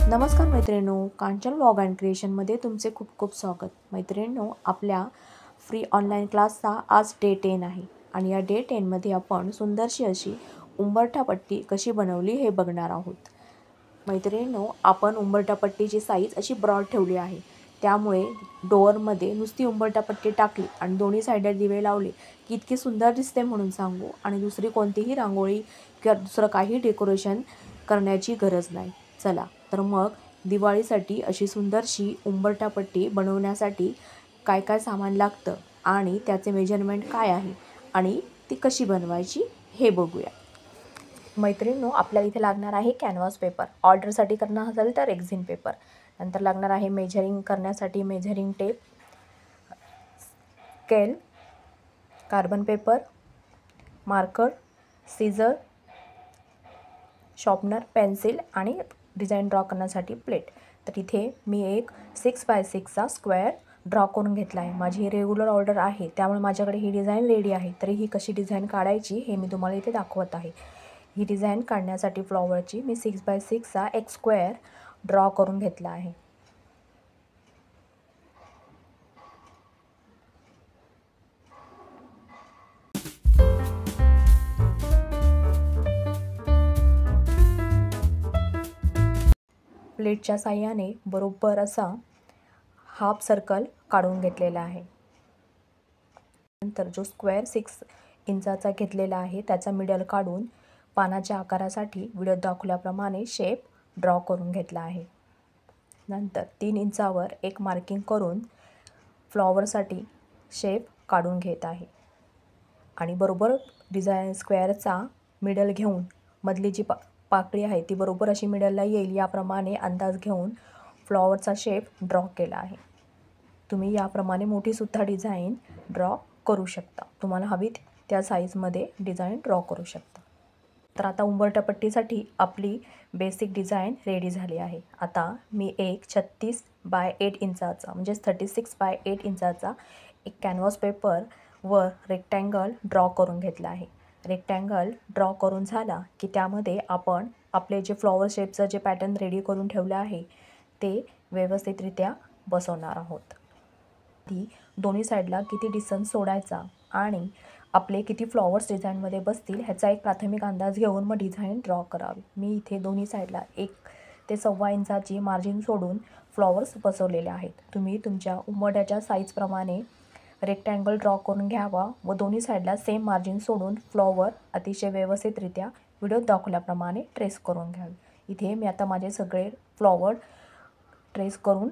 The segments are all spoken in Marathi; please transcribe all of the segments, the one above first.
नमस्कार मैत्रिणींनो, कांचन व्लॉग अँड क्रिएशनमध्ये तुमचे खूप खूप स्वागत। मैत्रिणींनो, आपल्या फ्री ऑनलाईन क्लासचा आज डे 10 आहे आणि या डे 10 मध्ये आपण सुंदरशी अशी उंबरठा पट्टी कशी बनवली हे बघणार आहोत। मैत्रिणींनो, आपण उंबरठा पट्टीची साईज अशी ब्रॉड ठेवली आहे, त्यामुळे डोअरमध्ये नुसती उंबरठा पट्टी टाकली आणि दोन्ही साईडला दिवे लावले की इतकी सुंदर दिसते म्हणून सांगू, आणि दुसरी कोणतीही रांगोळी किंवा दुसरं काही डेकोरेशन करण्याची गरज नाही। चला तर मग दिवाळीसाठी अशी सुंदरशी उंबरठा पट्टी बनवण्यासाठी काय काय सामान लागतं आणि त्याचे मेजरमेंट काय आहे आणि ती कशी बनवायची हे बघूया। मैत्रिणींनो, आपल्याला इथे लागणार आहे कॅनव्हास पेपर, ऑर्डरसाठी करणार असेल तर रेक्झिन पेपर, नंतर लागणार आहे मेजरिंग करण्यासाठी measuring tape, scale, carbon paper, marker, scissor, sharpener, pencil आणि डिझाईन ड्रॉ करण्यासाठी प्लेट। तर इथे मी एक 6x6चा स्क्वेअर ड्रॉ करून घेतला आहे। माझी ही रेग्युलर ऑर्डर आहे, त्यामुळे माझ्याकडे ही डिझाईन रेडी आहे। तरी ही कशी डिझाईन काढायची हे मी तुम्हाला इथे दाखवत आहे। ही डिझाईन काढण्यासाठी फ्लॉवरची मी 6x6चा एक स्क्वेअर ड्रॉ करून घेतला आहे। प्लेटच्या साहाय्याने बरोबर असा हाफ सर्कल काढून घेतलेला आहे। नंतर जो स्क्वेअर 6 इंचाचा घेतलेला आहे त्याचा मिडल काढून पानाच्या आकारासाठी व्हिडिओत दाखवल्याप्रमाणे शेप ड्रॉ करून घेतला आहे। नंतर 3 इंचावर एक मार्किंग करून फ्लॉवरसाठी शेप काढून घेत आहे आणि बरोबर डिझाईन स्क्वेअरचा मिडल घेऊन मधली जी पाकळी आहे ती बरोबर अशी मिडलला येईल याप्रमाणे अंदाज घेऊन फ्लॉवरचा शेप ड्रॉ केला आहे। तुम्ही याप्रमाणे मोठीसुद्धा डिझाईन ड्रॉ करू शकता, तुम्हाला हवी त्या साईजमध्ये डिझाईन ड्रॉ करू शकता। तर आता उंबरठा पट्टीसाठी आपली बेसिक डिझाईन रेडी झाली आहे। आता मी एक 36x8 इंचाचा म्हणजे 36x8 इंचाचा एक कॅनव्हास पेपर वर रेक्टँगल ड्रॉ करून घेतला आहे। रेक्टँगल ड्रॉ करून झाला की त्यामध्ये आपण आपले जे फ्लॉवर शेपचं जे पॅटर्न रेडी करून ठेवलं आहे ते व्यवस्थितरित्या बसवणार आहोत। ती दोन्ही साईडला किती डिस्टन्स सोडायचा आणि आपले किती फ्लॉवर्स डिझाईनमध्ये बसतील ह्याचा एक प्राथमिक अंदाज घेऊन मग डिझाईन ड्रॉ करावी। मी इथे दोन्ही साईडला 1 ते 1.25 इंचाची मार्जिन सोडून फ्लॉवर्स बसवलेले आहेत। तुम्ही तुमच्या उंबरठ्याच्या साईजप्रमाणे रेक्टँगल ड्रॉ करून घ्यावा व दोन्ही साईडला सेम मार्जिन सोडून फ्लॉवर अतिशय व्यवस्थितरित्या व्हिडिओत दाखवल्याप्रमाणे ट्रेस करून घ्यावे। इथे मी आता माझे सगळे फ्लॉवर ट्रेस करून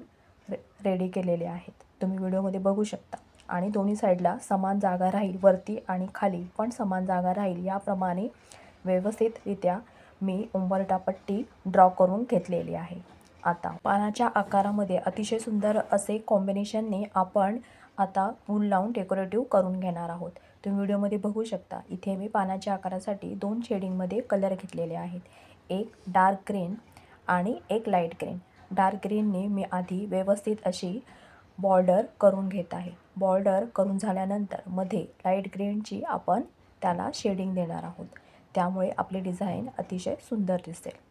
रेडी केलेले आहेत, तुम्ही व्हिडिओमध्ये बघू शकता। आणि दोन्ही साईडला समान जागा राहील, वरती आणि खाली पण समान जागा राहील याप्रमाणे व्यवस्थितरित्या मी उंबरठा पट्टी ड्रॉ करून घेतलेली आहे। आता पानाच्या आकारामध्ये अतिशय सुंदर असे कॉम्बिनेशनने आपण आता फूल लावून डेकोरेटिव्ह करून घेणार आहोत। तुम्ही व्हिडिओमध्ये बघू शकता, इथे मी पानाच्या आकारासाठी 2 शेडिंगमध्ये कलर घेतलेले आहेत, एक डार्क ग्रीन आणि एक लाईट ग्रीन। डार्क ग्रीनने मी आधी व्यवस्थित अशी बॉर्डर करून घेत आहे। बॉर्डर करून झाल्यानंतर मध्ये लाईट ग्रीनची आपण त्याला शेडिंग देणार आहोत, त्यामुळे आपली डिझाईन अतिशय सुंदर दिसेल।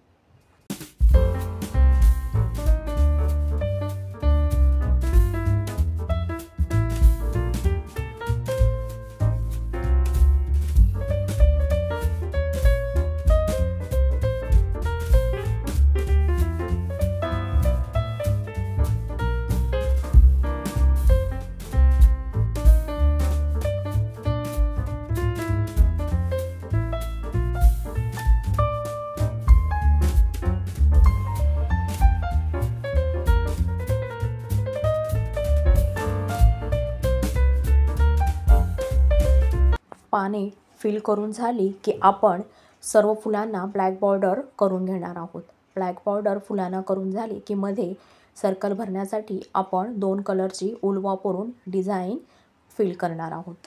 पाने फिल करून झाली की आपण सर्व फुलांना ब्लॅक बॉर्डर करून घेणार आहोत। ब्लॅक बॉर्डर फुलांना करून झाली की मध्ये सर्कल भरण्यासाठी आपण 2 कलरची ऊल वापरून डिझाईन फिल करणार आहोत।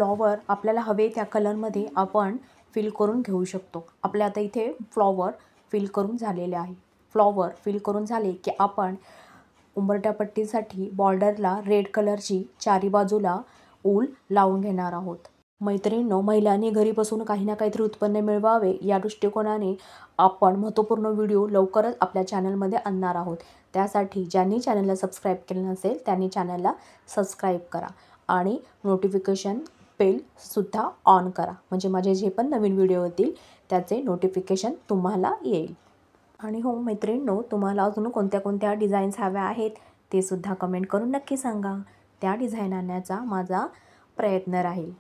फ्लॉवर आपल्याला हवे त्या कलरमध्ये आपण फिल करून घेऊ शकतो। आपल्या आता इथे फ्लॉवर फिल करून झालेले आहे। फ्लॉवर फिल करून झाले की आपण उंबरठ्या पट्टीसाठी बॉर्डरला रेड कलरची चारी बाजूला ऊल लावून घेणार आहोत। मैत्रिणींनो, महिलांनी घरी बसून काही ना काहीतरी उत्पन्न मिळवावे या दृष्टिकोनाने आपण महत्त्वपूर्ण व्हिडिओ लवकरच आपल्या चॅनलमध्ये आणणार आहोत। त्यासाठी ज्यांनी चॅनलला सबस्क्राईब केले नसेल त्यांनी चॅनलला सबस्क्राईब करा आणि नोटिफिकेशन बेलसुद्धा ऑन करा, म्हणजे माझे जे पण नवीन व्हिडिओ येतील त्याचे नोटिफिकेशन तुम्हाला येईल। आणि हो मैत्रिणींनो, तुम्हाला अजून कोणत्या कोणत्या डिझाईन्स हव्या आहेत ते सुद्धा कमेंट करून नक्की सांगा। त्या डिझाईन आणण्याचा माझा प्रयत्न राहील।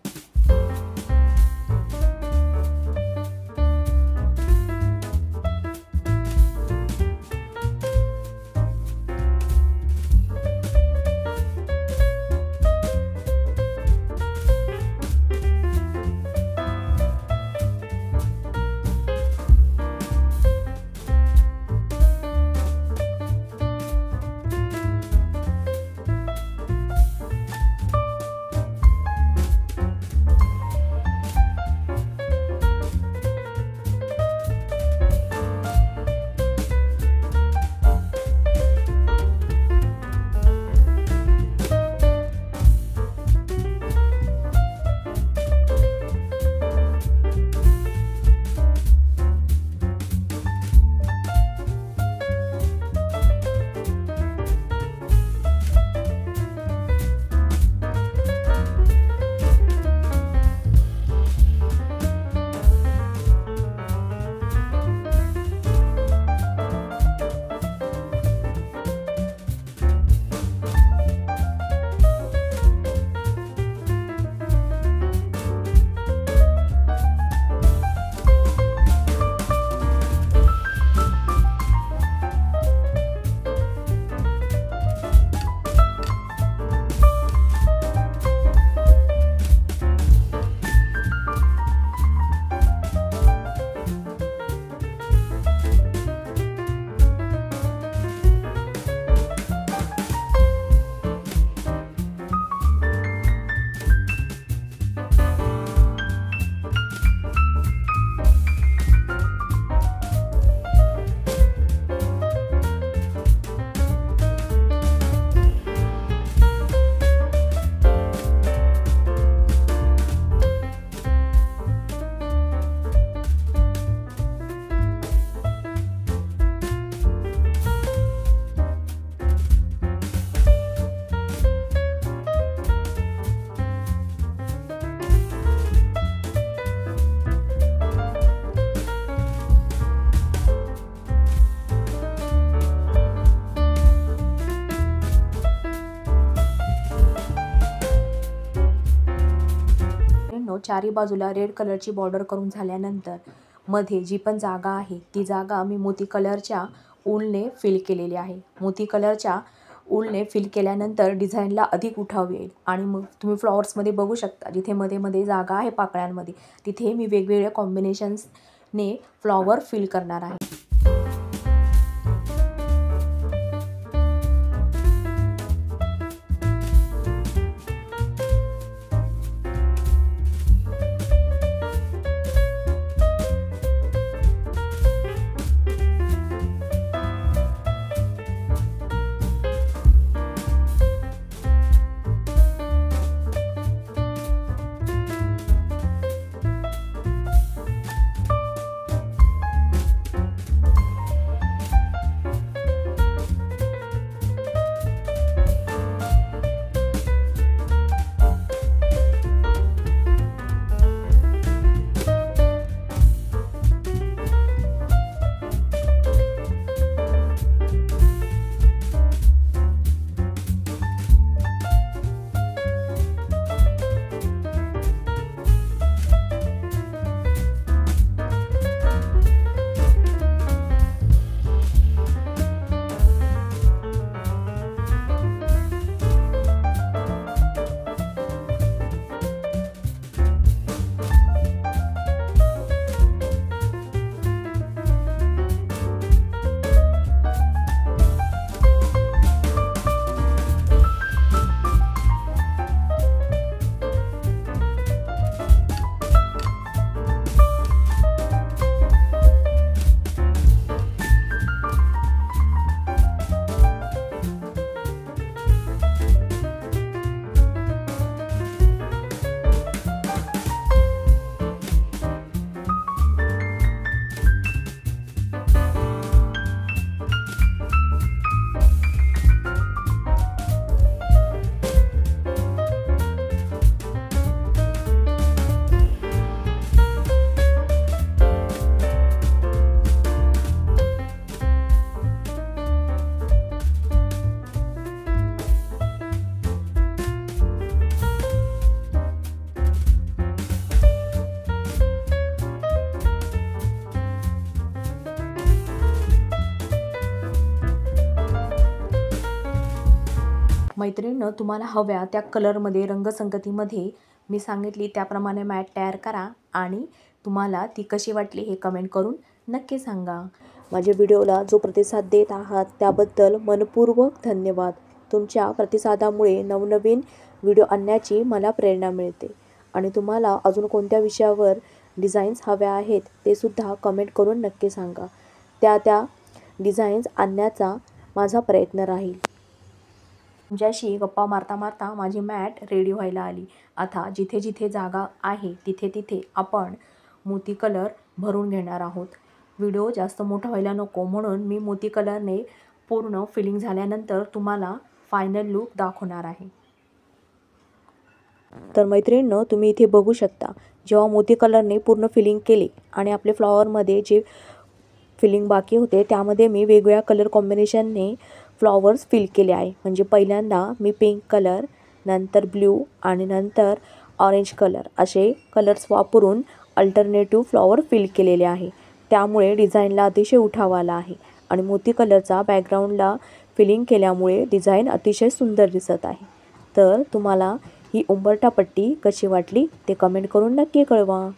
चारी बाजूला रेड कलरची बॉर्डर करून झाल्यानंतर मध्ये जी पण जागा आहे ती जागा मी मोती कलरच्या ऊलने फिल केलेली आहे। मोती कलरच्या ऊलने फिल केल्यानंतर डिझाईनला अधिक उठाव येईल आणि मग तुम्ही फ्लॉवर्समध्ये बघू शकता जिथे मध्ये मध्ये जागा आहे पाकळ्यांमध्ये तिथे मी वेगवेगळ्या कॉम्बिनेशन्सने फ्लॉवर फिल करणार आहे। मैत्रिणींनो, तुम्हाला हव्या त्या कलरमध्ये, रंगसंगतीमध्ये मी सांगितली त्याप्रमाणे मॅट तयार करा आणि तुम्हाला ती कशी वाटली हे कमेंट करून नक्की सांगा. माझ्या व्हिडिओला जो प्रतिसाद देत आहात त्याबद्दल मनपूर्वक धन्यवाद. तुमच्या प्रतिसादामुळे नवनवीन व्हिडिओ आणण्याची मला प्रेरणा मिळते आणि तुम्हाला अजून कोणत्या विषयावर डिझाईन्स हव्या आहेत ते सुद्धा कमेंट करून नक्की सांगा. त्या डिझाईन्स आणण्याचा माझा प्रयत्न राहील. तुमच्याशी गप्पा मारता मारता माझी मॅट रेडी व्हायला आली. आता जिथे जिथे जागा आहे तिथे तिथे आपण मोती कलर भरून घेणार आहोत. व्हिडिओ जास्त मोठा व्हायला नको म्हणून मी मोती कलरने पूर्ण फिलिंग झाल्यानंतर तुम्हाला फायनल लुक दाखवणार आहे. तर मैत्रिणींनो, तुम्ही इथे बघू शकता, जेव्हा मोती कलरने पूर्ण फिलिंग केली आणि आपले फ्लॉवरमध्ये जे फिलिंग बाकी होते त्यामध्ये मी वेगवेगळ्या कलर कॉम्बिनेशनने फ्लॉवर्स फिल केले आहे. म्हणजे पहिल्यांदा मी पिंक कलर, नंतर ब्ल्यू आणि नंतर ऑरेंज कलर असे कलर्स वापरून अल्टरनेटिव्ह फ्लॉवर फिल केलेले आहे. त्यामुळे डिझाईनला अतिशय उठाव आला आहे आणि मोती कलरचा बॅकग्राऊंडला फिलिंग केल्यामुळे डिझाईन अतिशय सुंदर दिसत आहे. तर तुम्हाला ही उंबरठा पट्टी कशी वाटली ते कमेंट करून नक्की कळवा.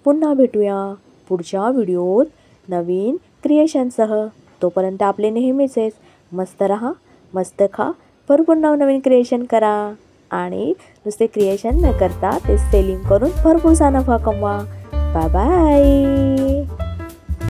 पुन्हा भेटूया पुढच्या व्हिडिओत नवीन क्रिएशनसह. तोपर्यंत आपले नेहमीचेच मस्त रहा, मस्त खा, भरपूर नवनवीन क्रिएशन करा आणि नुसते क्रिएशन न करता ते सेलिंग करून भरपूरसा नफा कमवा. Bye bye.